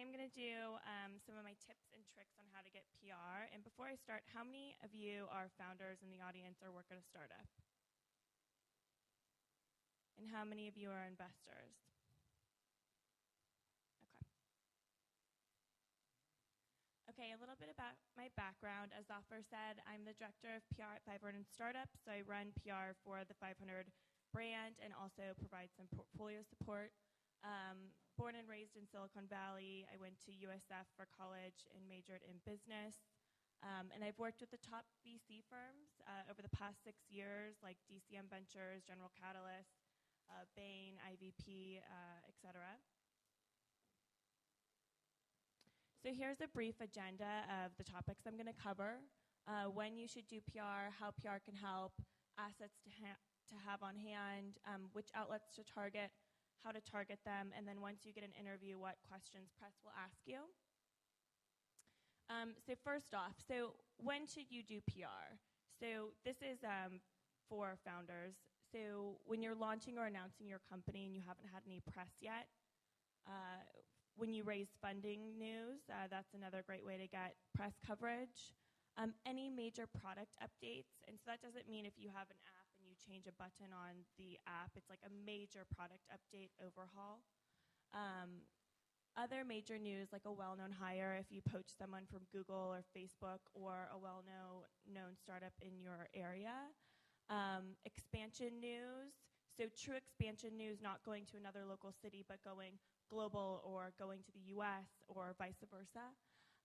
today I'm going to do some of my tips and tricks on how to get PR. And before I start, how many of you are founders in the audience or work at a startup? And how many of you are investors? Okay. Okay, a little bit about my background. As Zafar said, I'm the director of PR at 500 Startups. So I run PR for the 500 brand and also provide some portfolio support. Born and raised in Silicon Valley, I went to USF for college and majored in business. And I've worked with the top VC firms over the past 6 years, like DCM Ventures, General Catalyst, Bain, IVP, et cetera. So here's a brief agenda of the topics I'm going to cover. When you should do PR, how PR can help, assets to have on hand, which outlets to target, how to target them, and then once you get an interview, what questions press will ask you. So first off, so when should you do PR? So this is for founders. So when you're launching or announcing your company and you haven't had any press yet, when you raise funding news, that's another great way to get press coverage. Any major product updates, and so that doesn't mean if you have an app and you change a button on the app, it's like a major product update overhaul. Other major news, like a well-known hire, if you poach someone from Google or Facebook or a well-known startup in your area. Expansion news, so true expansion news, not going to another local city, but going global or going to the US or vice versa.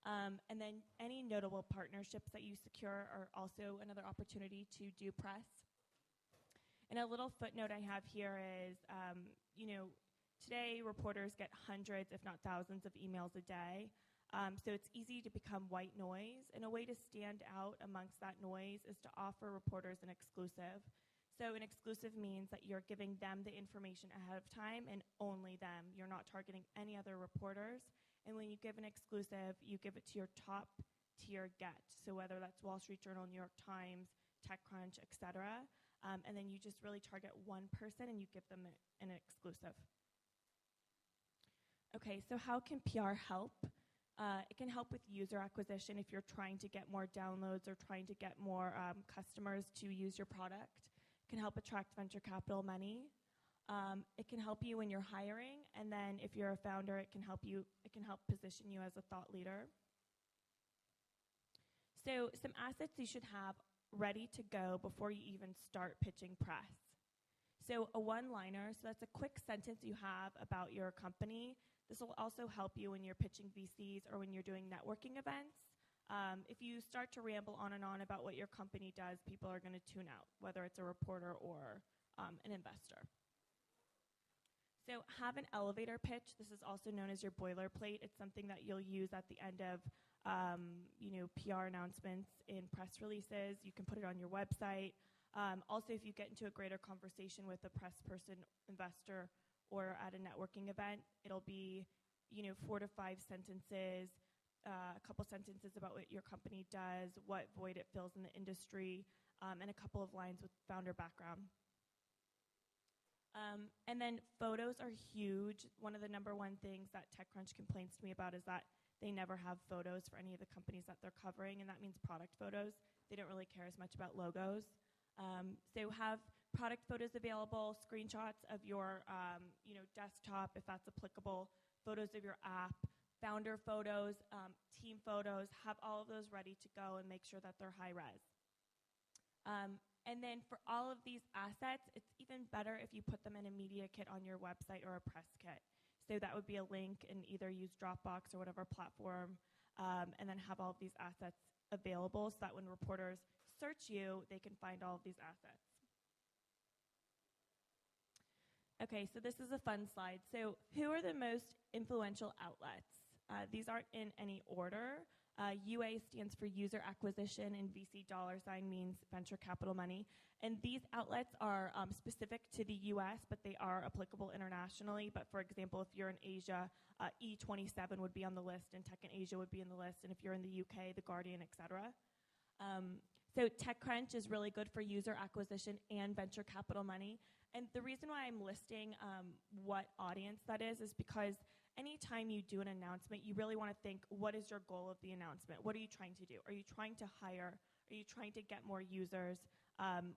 And then any notable partnerships that you secure are also another opportunity to do press. And a little footnote I have here is, today reporters get hundreds, if not thousands, of emails a day. So it's easy to become white noise. And a way to stand out amongst that noise is to offer reporters an exclusive. So an exclusive means that you're giving them the information ahead of time and only them. You're not targeting any other reporters. And when you give an exclusive, you give it to your top tier get. So whether that's Wall Street Journal, New York Times, TechCrunch, et cetera. And then you just really target one person and you give them an exclusive. Okay, so how can PR help? It can help with user acquisition if you're trying to get more downloads or trying to get more customers to use your product. It can help attract venture capital money. It can help you when you're hiring, and then if you're a founder, it can help position you as a thought leader. So some assets you should have ready to go before you even start pitching press. So a one-liner, so that's a quick sentence you have about your company. This will also help you when you're pitching VCs or when you're doing networking events. If you start to ramble on and on about what your company does, people are going to tune out, whether it's a reporter or an investor. So have an elevator pitch. This is also known as your boilerplate. It's something that you'll use at the end of PR announcements in press releases. You can put it on your website. Also, if you get into a greater conversation with a press person, investor, or at a networking event, it'll be 4 to 5 sentences, a couple sentences about what your company does, what void it fills in the industry, and a couple of lines with founder background. And then photos are huge. One of the number one things that TechCrunch complains to me about is that they never have photos for any of the companies that they're covering, and that means product photos. They don't really care as much about logos. So have product photos available, screenshots of your desktop, if that's applicable, photos of your app, founder photos, team photos. Have all of those ready to go and make sure that they're high res. And then for all of these assets, it's even better if you put them in a media kit on your website or a press kit. So that would be a link and either use Dropbox or whatever platform, and then have all of these assets available so that when reporters search you, they can find all of these assets. Okay, so this is a fun slide. So who are the most influential outlets? These aren't in any order. UA stands for user acquisition, and VC $ means venture capital money. And these outlets are specific to the US, but they are applicable internationally. But for example, if you're in Asia, E27 would be on the list, and Tech in Asia would be in the list. And if you're in the UK, The Guardian, et cetera. So TechCrunch is really good for user acquisition and venture capital money. And the reason why I'm listing what audience that is because anytime you do an announcement, you really want to think, what is your goal of the announcement? What are you trying to do? Are you trying to hire? Are you trying to get more users?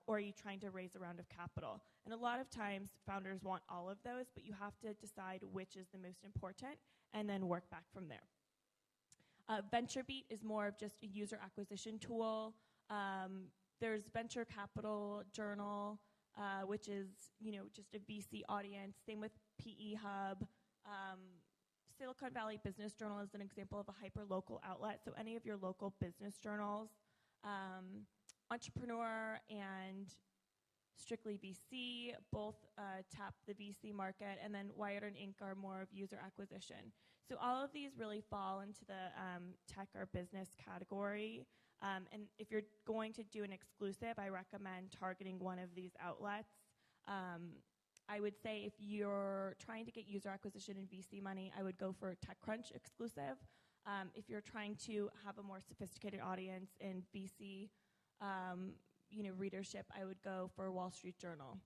Or are you trying to raise a round of capital? And a lot of times, founders want all of those, but you have to decide which is the most important and then work back from there. VentureBeat is more of just a user acquisition tool. There's Venture Capital Journal, which is just a VC audience. Same with PE Hub. Silicon Valley Business Journal is an example of a hyper-local outlet. So any of your local business journals, Entrepreneur and Strictly VC both tap the VC market, and then Wired and Inc. are more of user acquisition. So all of these really fall into the tech or business category. And if you're going to do an exclusive, I recommend targeting one of these outlets. I would say if you're trying to get user acquisition and VC money, I would go for a TechCrunch exclusive. If you're trying to have a more sophisticated audience in VC readership, I would go for Wall Street Journal.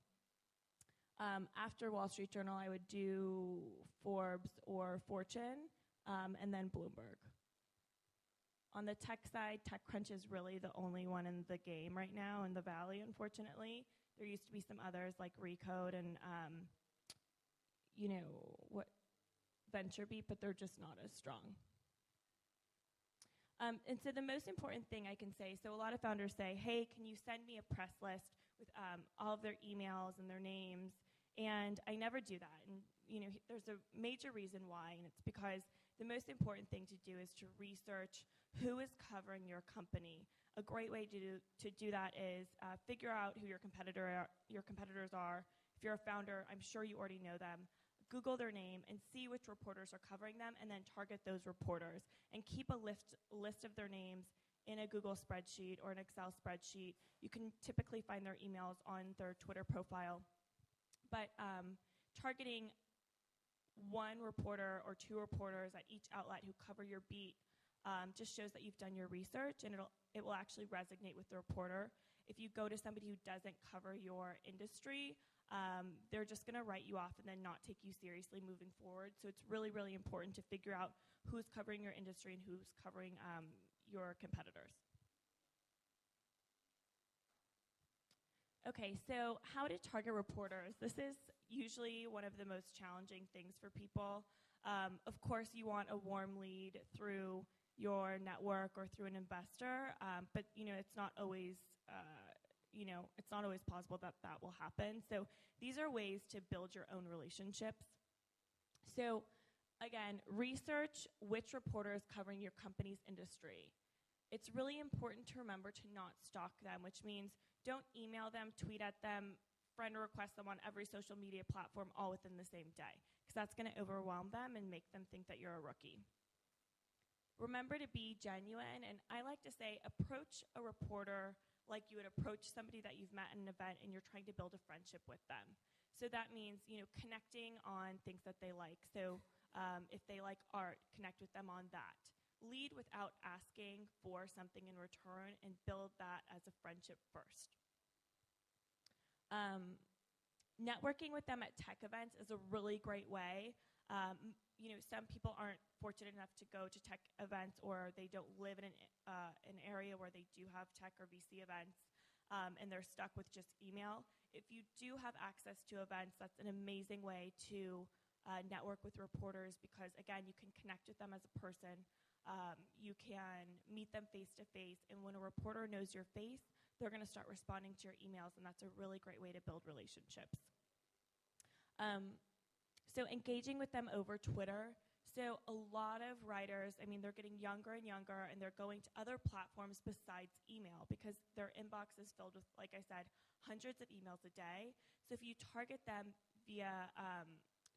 After Wall Street Journal, I would do Forbes or Fortune, and then Bloomberg. On the tech side, TechCrunch is really the only one in the game right now in the Valley, unfortunately. There used to be some others like Recode and, VentureBeat, but they're just not as strong. And so the most important thing I can say, so a lot of founders say, hey, can you send me a press list with all of their emails and their names? And I never do that. And there's a major reason why, and it's because the most important thing to do is to research who is covering your company. A great way to do that is figure out who your competitors are. If you're a founder, I'm sure you already know them. Google their name and see which reporters are covering them, and then target those reporters. And keep a list of their names in a Google spreadsheet or an Excel spreadsheet. You can typically find their emails on their Twitter profile. But targeting one reporter or two reporters at each outlet who cover your beat just shows that you've done your research, and it will actually resonate with the reporter. If you go to somebody who doesn't cover your industry, they're just going to write you off and then not take you seriously moving forward. So it's really, really important to figure out who's covering your industry and who's covering your competitors. Okay, so how to target reporters. This is usually one of the most challenging things for people. Of course, you want a warm lead through your network or through an investor, but it's not always it's not always possible that will happen. So these are ways to build your own relationships. So again, research which reporter is covering your company's industry. It's really important to remember to not stalk them, which means don't email them, tweet at them, friend request them on every social media platform all within the same day, because that's going to overwhelm them and make them think that you're a rookie. Remember to be genuine, and I like to say approach a reporter like you would approach somebody that you've met at an event and you're trying to build a friendship with them. So that means, connecting on things that they like. So if they like art, connect with them on that. Lead without asking for something in return and build that as a friendship first. Networking with them at tech events is a really great way. Some people aren't fortunate enough to go to tech events, or they don't live in an area where they do have tech or VC events, and they're stuck with just email. If you do have access to events, that's an amazing way to network with reporters, because, again, you can connect with them as a person. You can meet them face-to-face, and when a reporter knows your face, they're going to start responding to your emails, and that's a really great way to build relationships. So engaging with them over Twitter. So a lot of writers, they're getting younger and younger, and they're going to other platforms besides email because their inbox is filled with, like I said, hundreds of emails a day. So if you target them via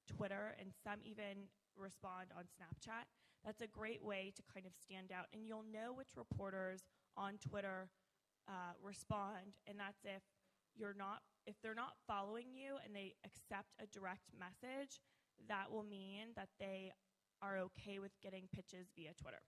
Twitter, and some even respond on Snapchat, that's a great way to kind of stand out. And you'll know which reporters on Twitter respond, and that's if they're not following you and they accept a direct message, that will mean that they are okay with getting pitches via Twitter.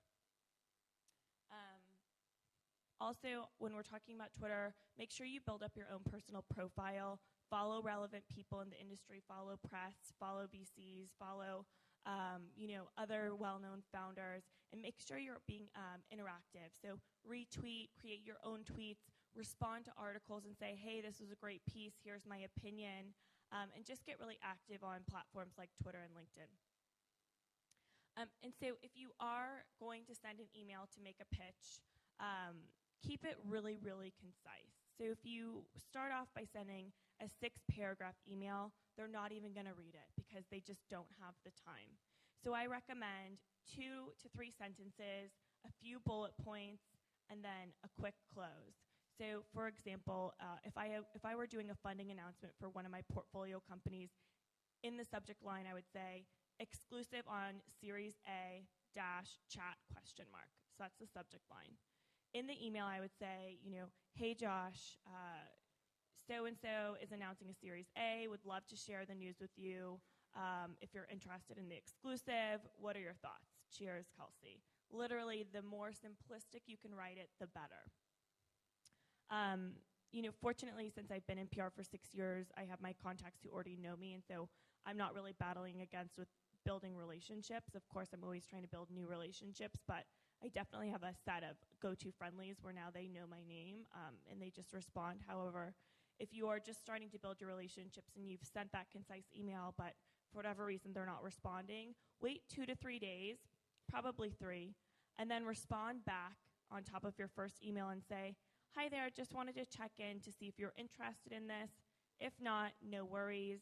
Also, when we're talking about Twitter, make sure you build up your own personal profile, follow relevant people in the industry, follow press, follow VCs, follow other well-known founders, and make sure you're being interactive. So retweet, create your own tweets, respond to articles and say, hey, this was a great piece, here's my opinion, and just get really active on platforms like Twitter and LinkedIn. And so if you are going to send an email to make a pitch, keep it really, really concise. So if you start off by sending a 6-paragraph email, they're not even going to read it because they just don't have the time. So I recommend 2 to 3 sentences, a few bullet points, and then a quick close. So for example, if I were doing a funding announcement for one of my portfolio companies, in the subject line I would say, exclusive on Series A -chat ? So that's the subject line. In the email, I would say, hey, Josh, so-and-so is announcing a Series A, would love to share the news with you. If you're interested in the exclusive, what are your thoughts? Cheers, Kelsey. Literally, the more simplistic you can write it, the better. Fortunately, since I've been in PR for 6 years, I have my contacts who already know me, and so I'm not really battling against with building relationships. Of course, I'm always trying to build new relationships, but I definitely have a set of go-to friendlies where now they know my name, and they just respond. However, if you are just starting to build your relationships and you've sent that concise email, but for whatever reason they're not responding, wait 2 to 3 days, probably 3, and then respond back on top of your first email and say, hi there, just wanted to check in to see if you're interested in this. If not, no worries.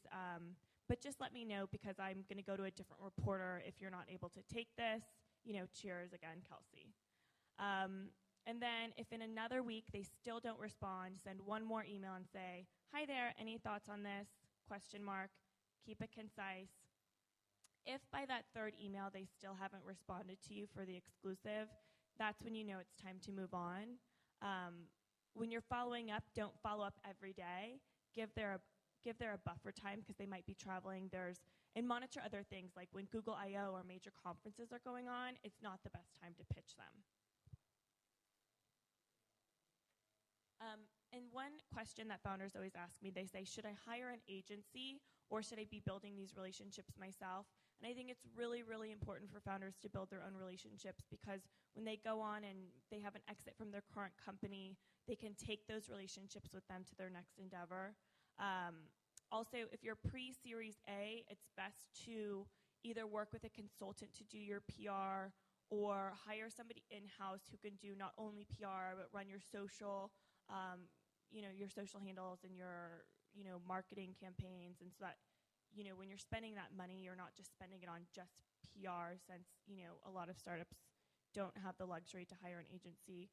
But just let me know because I'm going to go to a different reporter if you're not able to take this. Cheers again, Kelsey. And then if in another week they still don't respond, send one more email and say, hi there, any thoughts on this? ? Keep it concise. If by that 3rd email they still haven't responded to you for the exclusive, that's when you know it's time to move on. When you're following up, don't follow up every day. Give there a buffer time because they might be traveling. And monitor other things like when Google I/O or major conferences are going on, it's not the best time to pitch them. And one question that founders always ask me, they say, should I hire an agency or should I be building these relationships myself? And I think it's really, really important for founders to build their own relationships because when they go on and they have an exit from their current company, they can take those relationships with them to their next endeavor. Also, if you're pre-Series A, it's best to either work with a consultant to do your PR or hire somebody in-house who can do not only PR but run your social, your social handles and your, marketing campaigns, and so that, when you're spending that money, you're not just spending it on just PR since, a lot of startups don't have the luxury to hire an agency,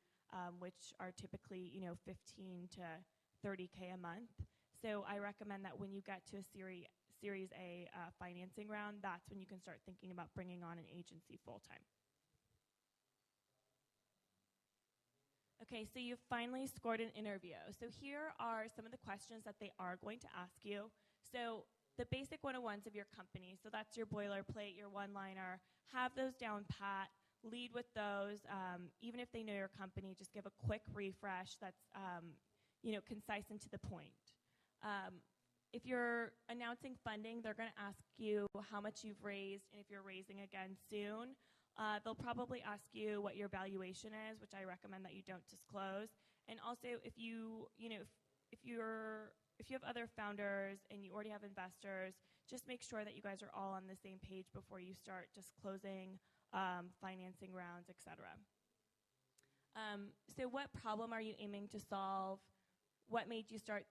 which are typically, 15 to 30K a month. So I recommend that when you get to a Series A financing round, that's when you can start thinking about bringing on an agency full-time. Okay, so you've finally scored an interview. So here are some of the questions that they are going to ask you. So the basic 101s of your company, so that's your boilerplate, your one-liner, have those down pat, lead with those. Even if they know your company, just give a quick refresh that's concise and to the point. If you're announcing funding, they're going to ask you how much you've raised and if you're raising again soon. They'll probably ask you what your valuation is, which I recommend that you don't disclose. And also, if you have other founders and you already have investors, just make sure that you guys are all on the same page before you start disclosing financing rounds, etc. So what problem are you aiming to solve? What made you start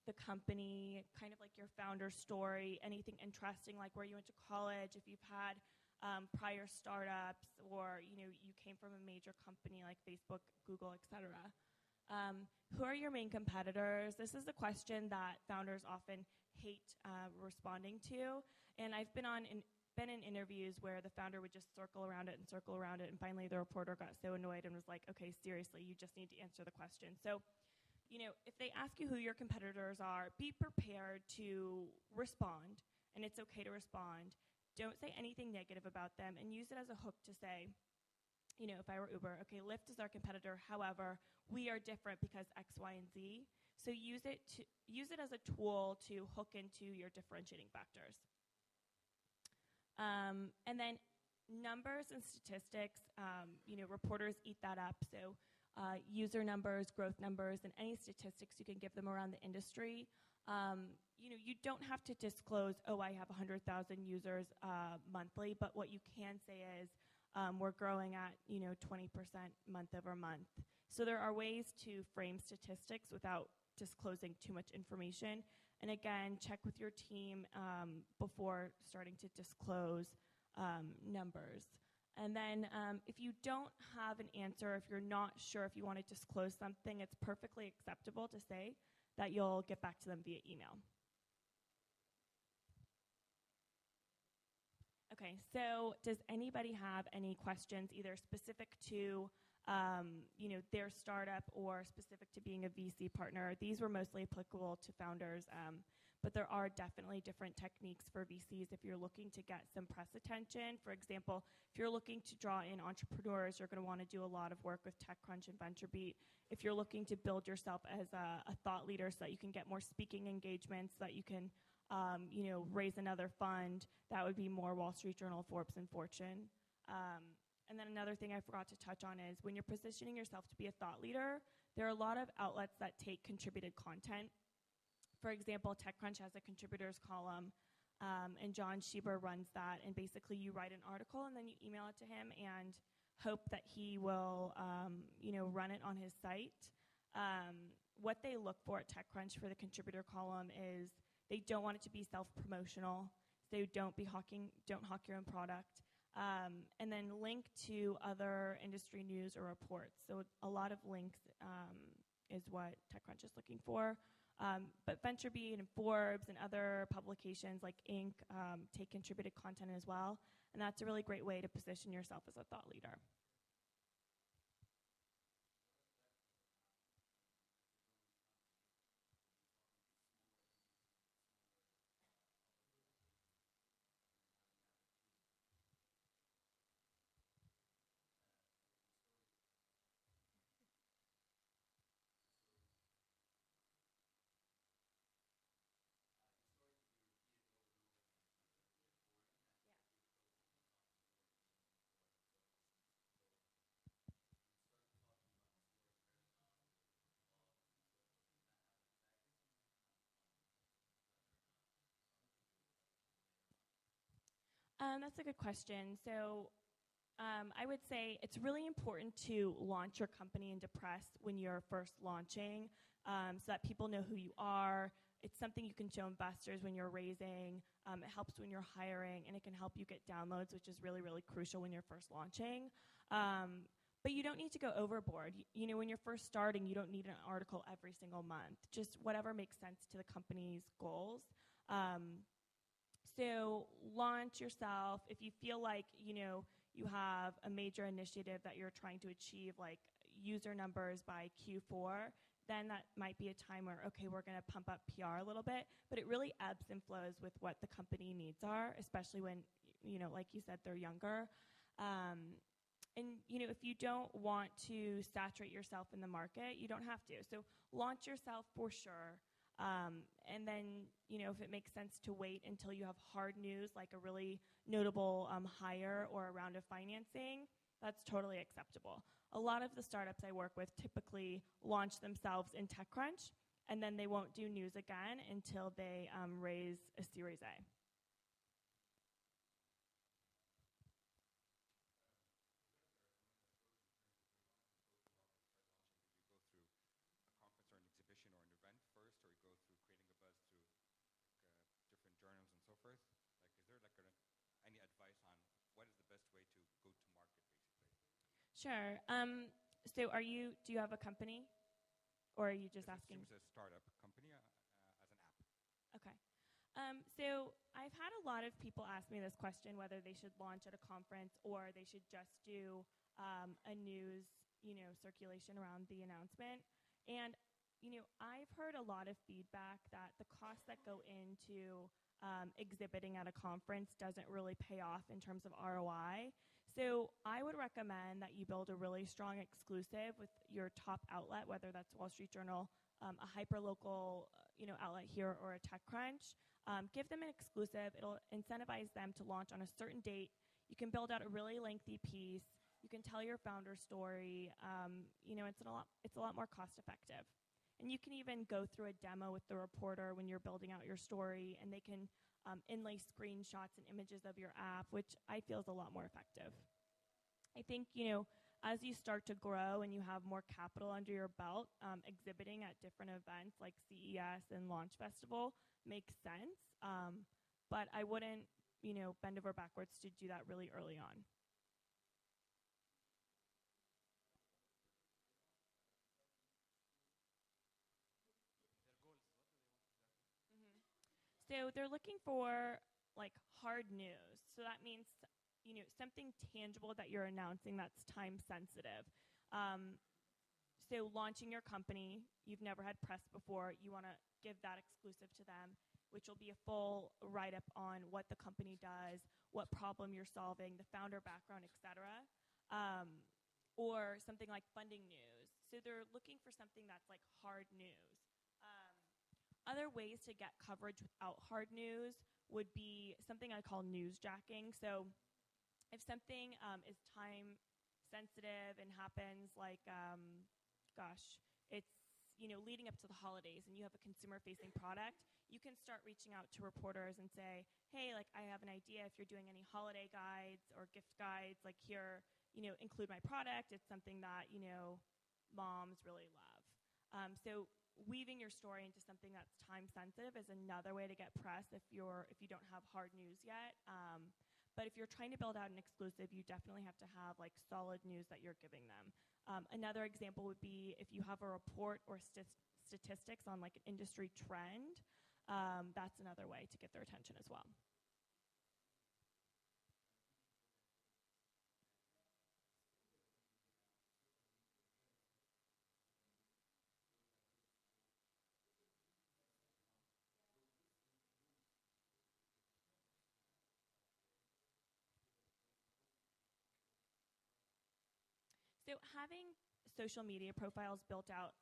the company? Kind of like your founder story, anything interesting like where you went to college, if you've had prior startups, or you came from a major company like Facebook, Google, etc. Who are your main competitors? This is a question that founders often hate responding to, and I've been in interviews where the founder would just circle around it, and finally the reporter got so annoyed and was like, okay, seriously, you just need to answer the question. So, if they ask you who your competitors are, be prepared to respond, and it's okay to respond. Don't say anything negative about them, and use it as a hook to say, if I were Uber, okay, Lyft is our competitor, however, we are different because X, Y, and Z. So use it as a tool to hook into your differentiating factors. And then numbers and statistics, reporters eat that up. So user numbers, growth numbers, and any statistics you can give them around the industry. You don't have to disclose, I have 100,000 users monthly, but what you can say is we're growing at 20% month over month. So there are ways to frame statistics without disclosing too much information. And again, check with your team before starting to disclose numbers. And then if you don't have an answer, if you're not sure if you want to disclose something, it's perfectly acceptable to say that you'll get back to them via email. Okay, so does anybody have any questions, either specific to their startup or specific to being a VC partner? These were mostly applicable to founders, but there are definitely different techniques for VCs if you're looking to get some press attention. For example, if you're looking to draw in entrepreneurs, you're going to want to do a lot of work with TechCrunch and VentureBeat. If you're looking to build yourself as a thought leader so that you can get more speaking engagements, so that you can raise another fund, that would be more Wall Street Journal, Forbes, and Fortune. And then another thing I forgot to touch on is when you're positioning yourself to be a thought leader, there are a lot of outlets that take contributed content. For example, TechCrunch has a contributors column, and John Schieber runs that. And basically, you write an article, and then you email it to him and hope that he will run it on his site. What they look for at TechCrunch for the contributor column is they don't want it to be self-promotional. So don't hawk your own product. And then link to other industry news or reports. So a lot of links is what TechCrunch is looking for. But VentureBeat and Forbes and other publications like Inc. Take contributed content as well. And that's a really great way to position yourself as a thought leader. That's a good question. So I would say it's really important to launch your company into press when you're first launching so that people know who you are. It's something you can show investors when you're raising. It helps when you're hiring, and it can help you get downloads, which is really, really crucial when you're first launching. But you don't need to go overboard. When you're first starting, you don't need an article every single month. Just whatever makes sense to the company's goals. So launch yourself. If you feel like, you have a major initiative that you're trying to achieve, like user numbers by Q4, then that might be a time where, okay, we're going to pump up PR a little bit. But it really ebbs and flows with what the company needs are, especially when, like you said, they're younger. And, if you don't want to saturate yourself in the market, you don't have to. So launch yourself for sure. And then, if it makes sense to wait until you have hard news, like a really notable hire or a round of financing, that's totally acceptable. A lot of the startups I work with typically launch themselves in TechCrunch, and then they won't do news again until they raise a Series A. Sure. So do you have a company? Or are you just asking? It's a startup company as an app. Okay. So I've had a lot of people ask me this question, whether they should launch at a conference or they should just do a news, circulation around the announcement. And, I've heard a lot of feedback that the costs that go into exhibiting at a conference doesn't really pay off in terms of ROI. So I would recommend that you build a really strong exclusive with your top outlet, whether that's Wall Street Journal, a hyperlocal outlet here, or a TechCrunch. Give them an exclusive. It'll incentivize them to launch on a certain date. You can build out a really lengthy piece. You can tell your founder story. It's a lot more cost effective. And you can even go through a demo with the reporter when you're building out your story, and they can inlay screenshots and images of your app, which I feel is a lot more effective. I think, as you start to grow and you have more capital under your belt, exhibiting at different events like CES and Launch Festival makes sense. But I wouldn't, bend over backwards to do that really early on. So they're looking for like hard news. So that means something tangible that you're announcing that's time sensitive. So launching your company, you've never had press before. You want to give that exclusive to them, which will be a full write-up on what the company does, what problem you're solving, the founder background, etc. Or something like funding news. So they're looking for something that's like hard news. Other ways to get coverage without hard news would be something I call newsjacking. So if something is time sensitive and happens like, it's leading up to the holidays and you have a consumer-facing product, you can start reaching out to reporters and say, hey, like I have an idea if you're doing any holiday guides or gift guides, like here, include my product. It's something that, moms really love. So weaving your story into something that's time sensitive is another way to get press if you don't have hard news yet. But if you're trying to build out an exclusive, you definitely have to have like solid news that you're giving them. Another example would be if you have a report or statistics on like an industry trend, that's another way to get their attention as well. So having social media profiles built out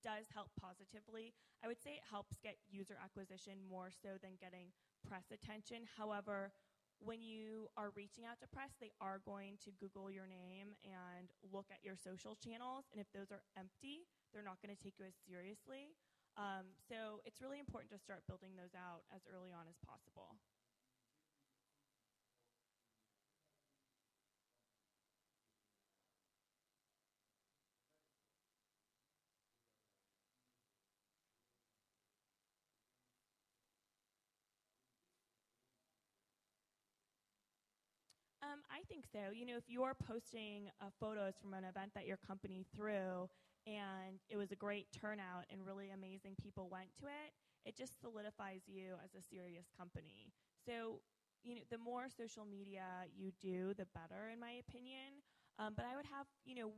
does help positively. I would say it helps get user acquisition more so than getting press attention. However, when you are reaching out to press, they are going to Google your name and look at your social channels. And if those are empty, they're not going to take you as seriously. So it's really important to start building those out as early on as possible. I think so. If you're posting photos from an event that your company threw and it was a great turnout and really amazing people went to it, it just solidifies you as a serious company. So, the more social media you do, the better, in my opinion. But I would have,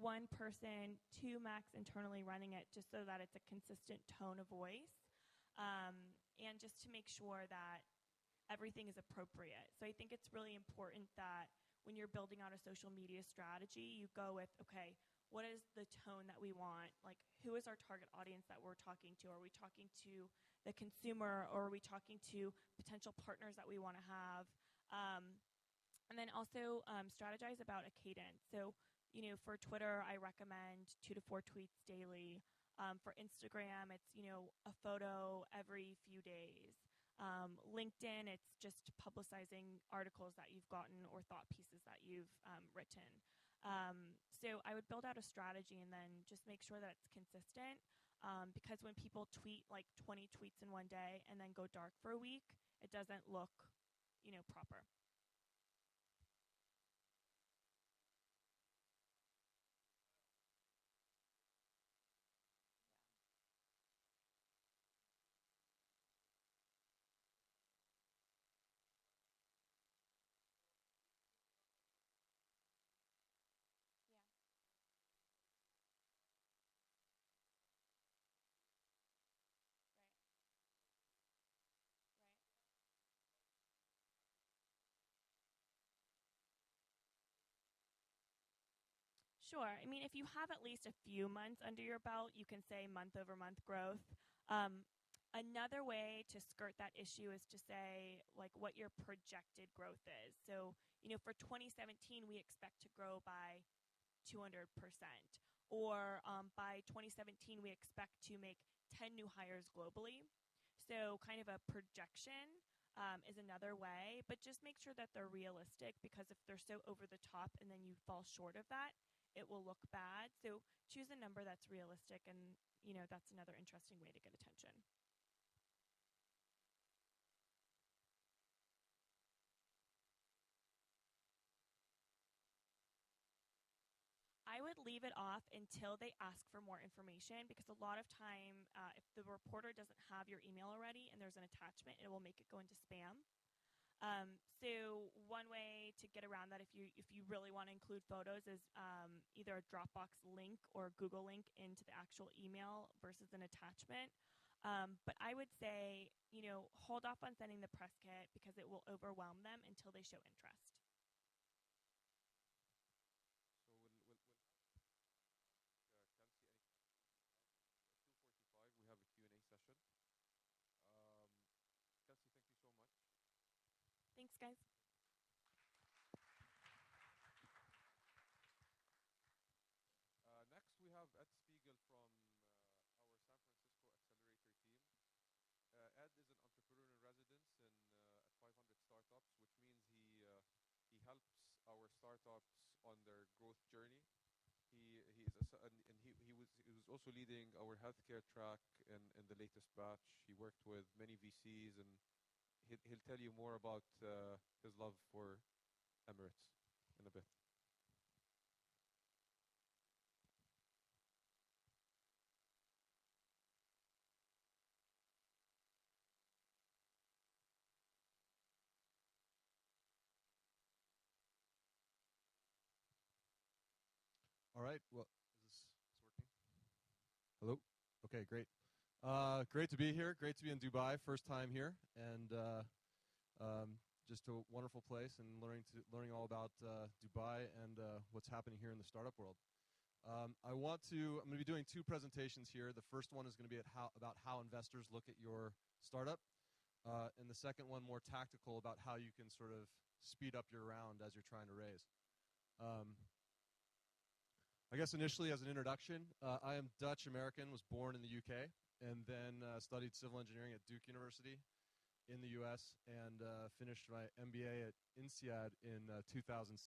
one person, two max internally running it just so that it's a consistent tone of voice and just to make sure that everything is appropriate. So I think it's really important that when you're building out a social media strategy, you go with, okay, what is the tone that we want? Like, who is our target audience that we're talking to? Are we talking to the consumer, or are we talking to potential partners that we want to have? And then also strategize about a cadence. So, for Twitter, I recommend 2 to 4 tweets daily. For Instagram, it's, a photo every few days. LinkedIn, it's just publicizing articles that you've gotten or thought pieces that you've written. So I would build out a strategy and then just make sure that it's consistent because when people tweet like 20 tweets in one day and then go dark for a week, it doesn't look, proper. Sure. I mean, if you have at least a few months under your belt, you can say month over month growth. Another way to skirt that issue is to say like what your projected growth is. So, for 2017, we expect to grow by 200%. Or by 2017, we expect to make 10 new hires globally. So kind of a projection is another way, but just make sure that they're realistic, because if they're so over the top and then you fall short of that, it will look bad. So choose a number that's realistic, and that's another interesting way to get attention. I would leave it off until they ask for more information, because a lot of time, if the reporter doesn't have your email already and there's an attachment, it will make it go into spam. So one way to get around that, if you really want to include photos, is either a Dropbox link or a Google link into the actual email versus an attachment. But I would say, hold off on sending the press kit, because it will overwhelm them until they show interest. Kelsey, thank you so much. Thanks, guys. Next, we have Ed Spiegel from our San Francisco Accelerator team. Ed is an entrepreneur in residence at 500 startups, which means he helps our startups on their growth journey. He was also leading our healthcare track in the latest batch. He worked with many VCs, and he'll tell you more about his love for Emirates in a bit. All right. Well, is this working? Hello? Okay, great. Great to be here. Great to be in Dubai. First time here, and just a wonderful place, and learning all about Dubai and what's happening here in the startup world. I'm going to be doing two presentations here. The first one is going to be about how investors look at your startup, and the second one more tactical about how you can sort of speed up your round as you're trying to raise. I guess initially, as an introduction, I am Dutch American, was born in the UK, and then studied civil engineering at Duke University in the US, and finished my MBA at INSEAD in 2006.